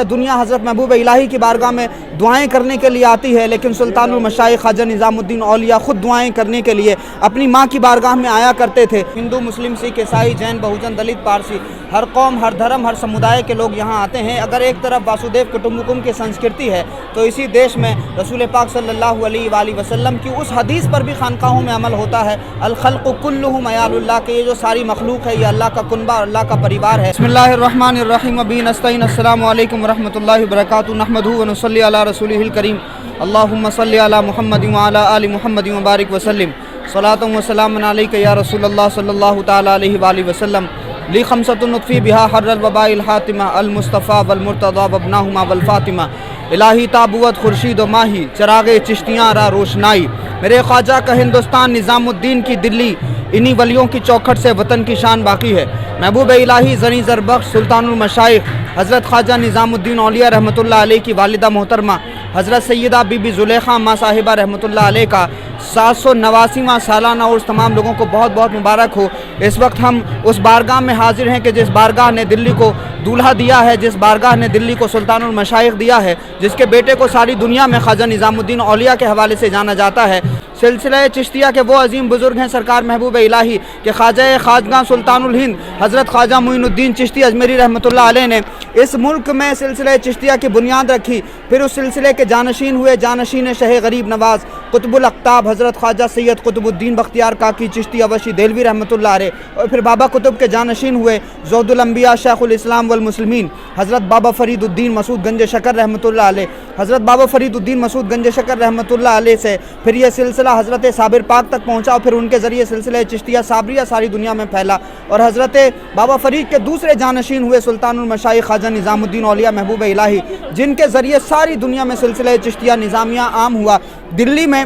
दुनिया हज़रत महबूब इलाही की बारगाह में दुआएं करने के लिए आती है, लेकिन सुल्तानुल मशाइख ख्वाजा निज़ामुद्दीन औलिया ख़ुद दुआएं करने के लिए अपनी माँ की बारगाह में आया करते थे। हिंदू, मुस्लिम, सिख, ईसाई, जैन, बहुजन, दलित, पारसी, हर कौम, हर धर्म, हर समुदाय के लोग यहाँ आते हैं। अगर एक तरफ वासुदेव कुटुम्बकम की संस्कृति है तो इसी देश में रसूल पाक सल्लल्लाहु अलैहि वसल्लम की उस हदीस पर भी खानकाहों में अमल होता है, अल खल्क़ु कुल्लुहुम अयालुल्लाह, के ये जो सारी मखलूक है ये अल्लाह का कुनबा, अल्लाह का परिवार है। बिस्मिल्लाहिर्रहमानिर्रहीम, व बिही नस्तईन, अस्सलामु अलैकुम व रहमतुल्लाहि व बरकातुहू, नहमदुहु व नुसल्ली अला रसूलिहिल करीम, अल्लाहुम्मा सल्लि अला मुहम्मदिन व अला आलि मुहम्मदिन व बारिक व सल्लिम, सलातुन व सलामुन अलैका या रसूलल्लाह सल्लल्लाहु तआला अलैहि व आलिहि वसल्लम, ली खमसतुन नुत्फ़ी बिहा हर्रल वबाइल हातिमा, अल मुस्तफ़ा वल मुर्तज़ा व अब्नाहुमा वल फ़ातिमा, इलाही ताबुवत खुर्शीद व माही, चरागे चिश्तियाँ रा रोशनाई, मेरे ख्वाजा का हिंदुस्तान निज़ामुद्दीन की दिल्ली, इन्हीं वलियों की चौखट से वतन की शान बाकी है। महबूब इलाही ज़नी ज़रबख्श सुल्तानुल मशाइख हज़रत ख्वाजा निज़ामुद्दीन औलिया रहमतुल्लाह अलैह की वालिदा मोहतरमा हज़रत सैयदा बीबी ज़ुलेखा माँ साहिबा रहमतुल्लाह अलैह का 789वां सालाना उर्स तमाम लोगों को बहुत बहुत मुबारक हो। इस वक्त हम उस बारगाह में हाजिर हैं कि जिस बारगाह ने दिल्ली को दूल्हा दिया है, जिस बारगाह ने दिल्ली को सुल्तानुल मशाइख दिया है, जिसके बेटे को सारी दुनिया में ख्वाजा निज़ामुद्दीन औलिया के हवाले से जाना जाता है। सिलसिला चिश्तिया के वो अजीम बुज़ुर्ग हैं सरकार महबूब इलाही के ख्वाजा खाजगां सुल्तानुल हिंद हज़रत ख्वाजा मुइनुद्दीन चिश्ती अजमेरी रहमतुल्लाह अलैह ने इस मुल्क में सिलसिला चिश्तिया की बुनियाद रखी। फिर उस सिलसिले के जानशीन हुए जानशीन शह गरीब नवाज़ कुतुबुल अख्ताब हज़रत ख्वाजा सैयद कुतुबुद्दीन बख्तियार काकी चिश्ती अवशी देलवी रहमतुल्लाह अलैह, और फिर बाबा कुतुब के जानशीन हुए ज़ौदुल अंबिया शेखुल इस्लाम वल मुस्लिमीन हज़रत बाबा फरीदुद्दीन मसूद गंज शकर रहमतुल्लाह अलैह। हज़रत बाबा फरीदुद्दीन मसूद गंज शकर रहमतुल्लाह अलैह से फिर यह सिलसिला हज़रत साबिर पाक तक पहुँचा, और फिर उनके ज़रिए सिलसिला चिश्तिया साबरिया सारी दुनिया में फैला, और हज़रत बाबा फरीद के दूसरे जानशीन हुए सुल्तानुल मशाइख ख्वाजा निज़ामुद्दीन औलिया महबूब इलाही, जिनके ज़रिए सारी दुनिया में सिलसिला चिश्तिया निज़ामिया आम हुआ। दिल्ली में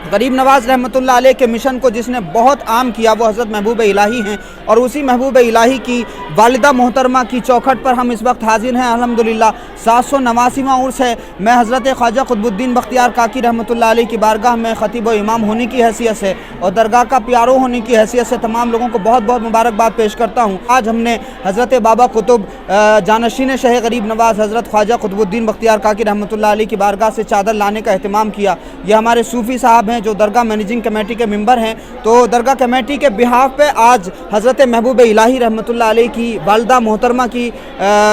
गरीब नवाज़ रहमतुल्लाह अलैह के मिशन को जिसने बहुत आम किया वो हज़रत महबूब इलाही हैं, और उसी महबूब इलाही की वालिदा मोहतरमा की चौखट पर हम इस वक्त हाजिर हैं। अल्हम्दुलिल्लाह 789वां उर्स है। मैं हज़रत ख्वाजा कुतुबुद्दीन बख्तियार काकी रहमतुल्लाह अलैह की बारगाह में ख़तीब व इमाम होने की हैसियत से और दरगाह का प्यारो होने की हैसियत से तमाम लोगों को बहुत बहुत मुबारकबाद पेश करता हूँ। आज हमने हज़रत बाबा कुतुब जानशीन शह गरीब नवाज़ हज़रत ख्वाजा कुतुबुद्दीन बख्तियार काकी रहमतुल्लाह अलैह की बारगाह से चादर लाने का अहतमाम किया। ये हमारे सूफ़ी साहब हैं जो दरगाह मैनेजिंग कमेटी के मेंबर हैं। तो दरगाह कमेटी के बिहाफ पे आज हज़रत महबूब इलाही रहमतुल्लाह अलैह की वालिदा मोहतरमा की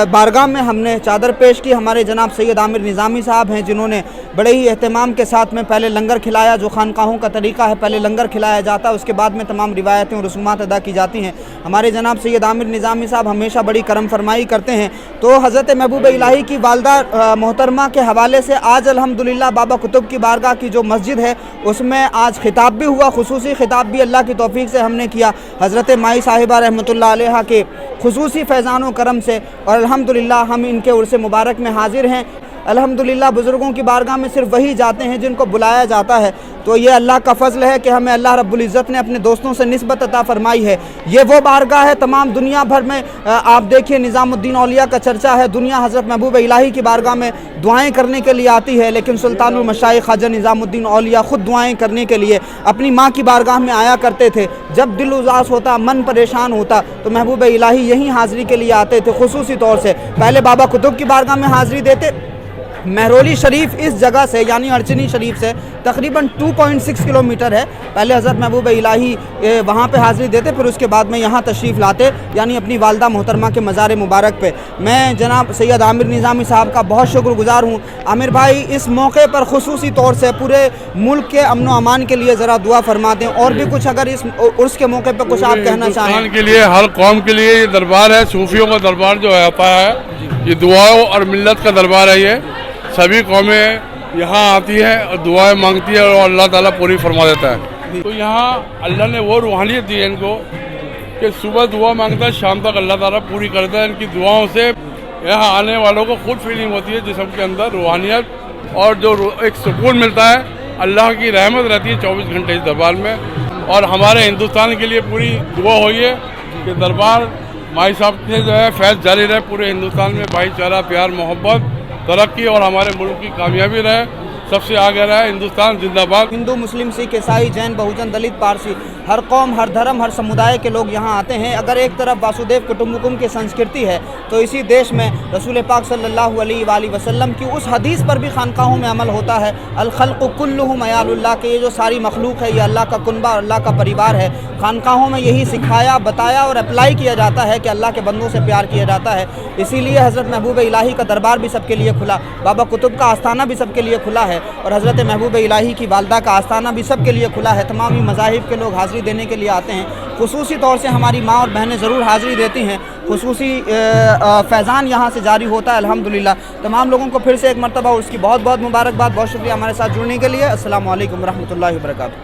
बारगाह में हमने चादर पेश की। हमारे जनाब सैयद आमिर निज़ामी साहब हैं जिन्होंने बड़े ही अहतमाम के साथ में पहले लंगर खिलाया, जो खानकाहों का तरीका है, पहले लंगर खिलाया जाता है, उसके बाद में तमाम रिवायतें और रसूमात अदा की जाती हैं। हमारे जनाब सैयद आमिर निज़ामी साहब हमेशा बड़ी करम फरमाई करते हैं। तो हज़रत महबूब इलाही की वालिदा मोहतरमा के हवाले से आज अल्हम्दुलिल्लाह बाबा कुतुब की बारगाह की जो मस्जिद है उसमें आज खिताब भी हुआ, खुसूसी खिताब भी अल्लाह की तौफीक से हमने किया हज़रत माई साहिबा रहमतुल्लाह अलैहा के खुसूसी फैज़ान करम से, और अल्हम्दुलिल्लाह हम इनके उर्स मुबारक में हाजिर हैं। अल्हम्दुलिल्लाह बुज़ुर्गों की बारगाह में सिर्फ वही जाते हैं जिनको बुलाया जाता है। तो ये अल्लाह का फ़ज़ल है कि हमें अल्लाह रब्बुल इज़्ज़त ने अपने दोस्तों से निस्बत अता फ़रमाई है। ये वो बारगाह है, तमाम दुनिया भर में आप देखिए निज़ामुद्दीन औलिया का चर्चा है। दुनिया हज़रत महबूब इलाही की बारगाह में दुआएं करने के लिए आती है, लेकिन सुल्तानुल मशाइख ख्वाजा निज़ामुद्दीन औलिया ख़ुद दुआएं करने के लिए अपनी माँ की बारगाह में आया करते थे। जब दिल उदास होता, मन परेशान होता तो महबूब इलाही यहीं हाज़िरी के लिए आते थे। खुसूसी तौर से पहले बाबा कुतुब की बारगाह में हाज़िरी देते। महरौली शरीफ इस जगह से यानी अर्चनी शरीफ से तकरीबन 2.6 किलोमीटर है। पहले हज़रत महबूब इलाही वहाँ पे हाज़िरी देते, फिर उसके बाद में यहाँ तशरीफ़ लाते यानी अपनी वालिदा मोहतरमा के मज़ार मुबारक पे। मैं जनाब सैयद आमिर निज़ामी साहब का बहुत शुक्रगुज़ार हूँ। आमिर भाई इस मौके पर खुसूसी तौर से पूरे मुल्क के अमन व अमान के लिए ज़रा दुआ फरमा दें, और भी कुछ अगर इस उर्स के मौके पर कुछ आप कहना चाहें। के लिए हर कौम के लिए ये दरबार है, सूफियों का दरबार जो आता है, ये दुआओं और मिल्लत का दरबार है। ये सभी कौमें यहाँ आती है और दुआएं मांगती है और अल्लाह ताला पूरी फरमा देता है। तो यहाँ अल्लाह ने वो रूहानियत दी है इनको कि सुबह दुआ मांगता है, शाम तक अल्लाह ताला पूरी करता है। इनकी दुआओं से यहाँ आने वालों को खुद फीलिंग होती है जिस्म के अंदर रूहानियत, और जो एक सुकून मिलता है, अल्लाह की रहमत रहती है 24 घंटे इस दरबार में। और हमारे हिंदुस्तान के लिए पूरी दुआ हुई है कि दरबार माई साहब से जो है फैज़ जारी रहे, पूरे हिंदुस्तान में भाईचारा, प्यार, मोहब्बत, तरक्की और हमारे मुल्क की कामयाबी रहे। सबसे आगे रहा हिंदुस्तान जिंदाबाद। हिंदू, मुस्लिम, सिख, ईसाई, जैन, बहुजन, दलित, पारसी, हर कौम, हर धर्म, हर समुदाय के लोग यहाँ आते हैं। अगर एक तरफ वासुदेव कुटुम्बकम की संस्कृति है तो इसी देश में रसूल पाक सल्लल्लाहु अलैहि वसल्लम की उस हदीस पर भी खानकाहों में अमल होता है, अल खल्क़ु कुल्लुहुम अयालुल्लाह, के ये जो सारी मखलूक है ये अल्लाह का कुनबा, अल्लाह का परिवार है। खानकाहों में यही सिखाया, बताया और अप्लाई किया जाता है कि अल्लाह के बंदों से प्यार किया जाता है। इसीलिए हज़रत महबूब इलाही का दरबार भी सबके लिए खुला, बाबा कुतुब का आस्थाना भी सबके लिए खुला है और हज़रत महबूब इलाही की वालदा का आस्थाना भी सबके लिए खुला है। तमाम ही मज़ाहिब के लोग हाज़िरी देने के लिए आते हैं। खुसूसी तौर से हमारी माँ और बहनें ज़रूर हाज़िरी देती हैं। खुसूसी फैज़ान यहाँ से जारी होता है अल्हम्दुलिल्लाह। तमाम लोगों को फिर से एक मरतबा उसकी बहुत बहुत मुबारकबाद, बहुत शुक्रिया हमारे साथ जुड़ने के लिए। अस्सलामु अलैकुम रहमतुल्लाहि व बरकातुहू।